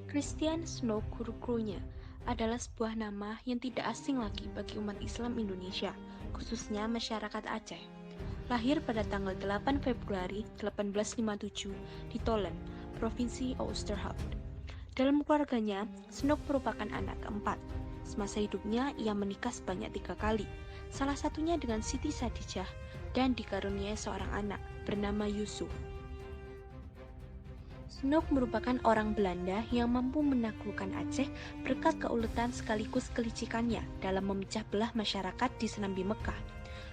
Christian Snoek Guru-gurunya adalah sebuah nama yang tidak asing lagi bagi umat Islam Indonesia, khususnya masyarakat Aceh. Lahir pada tanggal 8 Februari 1857 di Tolen, Provinsi Oosterhout. Dalam keluarganya, Snoek merupakan anak keempat. Semasa hidupnya, ia menikah sebanyak 3 kali, salah satunya dengan Siti Sadijah, dan dikaruniai seorang anak bernama Yusuf. Snoek merupakan orang Belanda yang mampu menaklukkan Aceh berkat keuletan sekaligus kelicikannya dalam memecah belah masyarakat di Senambi Mekah.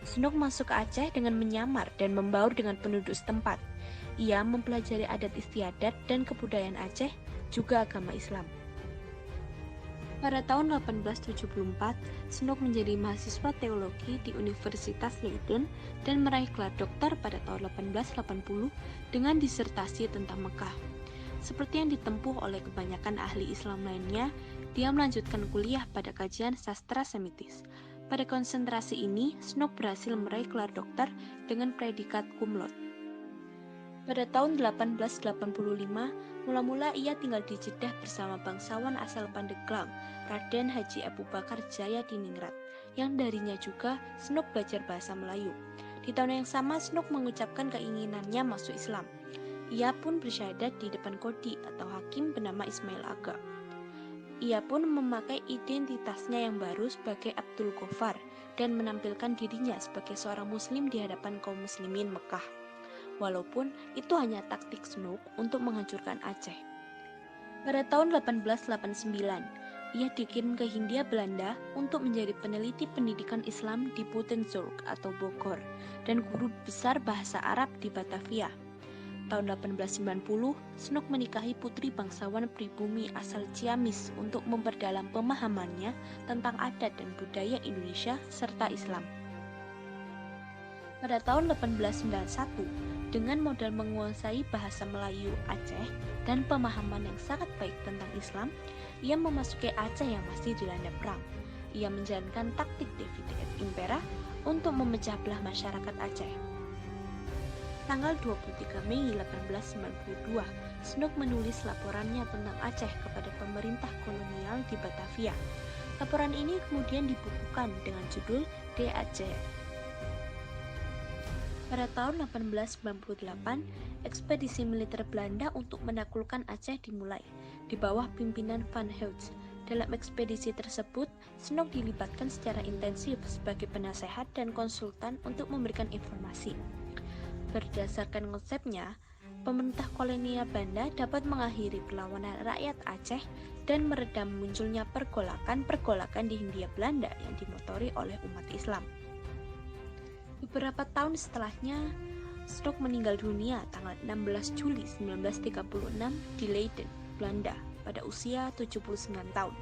Snoek masuk ke Aceh dengan menyamar dan membaur dengan penduduk setempat. Ia mempelajari adat istiadat dan kebudayaan Aceh, juga agama Islam. Pada tahun 1874, Snoek menjadi mahasiswa teologi di Universitas Leiden dan meraih gelar doktor pada tahun 1880 dengan disertasi tentang Mekah. Seperti yang ditempuh oleh kebanyakan ahli Islam lainnya, dia melanjutkan kuliah pada kajian sastra Semitis. Pada konsentrasi ini, Snoek berhasil meraih gelar doktor dengan predikat cum laude. Pada tahun 1885, mula-mula ia tinggal di Jeddah bersama bangsawan asal Pandeglang, Raden Haji Abu Bakar Jaya Diningrat, yang darinya juga Snoek belajar bahasa Melayu. Di tahun yang sama, Snoek mengucapkan keinginannya masuk Islam. Ia pun bersyahadat di depan kodi atau hakim bernama Ismail Aga. Ia pun memakai identitasnya yang baru sebagai Abdul Ghaffar dan menampilkan dirinya sebagai seorang muslim di hadapan kaum muslimin Mekah. Walaupun itu hanya taktik Snoek untuk menghancurkan Aceh. Pada tahun 1889, ia dikirim ke Hindia Belanda untuk menjadi peneliti pendidikan Islam di Buitenzorg atau Bogor dan guru besar bahasa Arab di Batavia. Tahun 1890, Snoek menikahi putri bangsawan pribumi asal Ciamis untuk memperdalam pemahamannya tentang adat dan budaya Indonesia serta Islam. Pada tahun 1891, dengan modal menguasai bahasa Melayu Aceh dan pemahaman yang sangat baik tentang Islam, ia memasuki Aceh yang masih dilanda perang. Ia menjalankan taktik divide et impera untuk memecah belah masyarakat Aceh. Tanggal 23 Mei 1892, Snoek menulis laporannya tentang Aceh kepada pemerintah kolonial di Batavia. Laporan ini kemudian dibukukan dengan judul De Aceh. Pada tahun 1898, ekspedisi militer Belanda untuk menaklukkan Aceh dimulai, di bawah pimpinan Van Heut. Dalam ekspedisi tersebut, Snoek dilibatkan secara intensif sebagai penasehat dan konsultan untuk memberikan informasi. Berdasarkan konsepnya, pemerintah kolonial Belanda dapat mengakhiri perlawanan rakyat Aceh dan meredam munculnya pergolakan di Hindia Belanda yang dimotori oleh umat Islam. Beberapa tahun setelahnya, Snoek meninggal dunia tanggal 16 Juli 1936 di Leiden, Belanda, pada usia 79 tahun.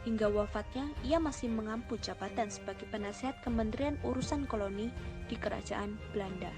Hingga wafatnya, ia masih mengampu jabatan sebagai penasihat Kementerian Urusan Koloni di Kerajaan Belanda.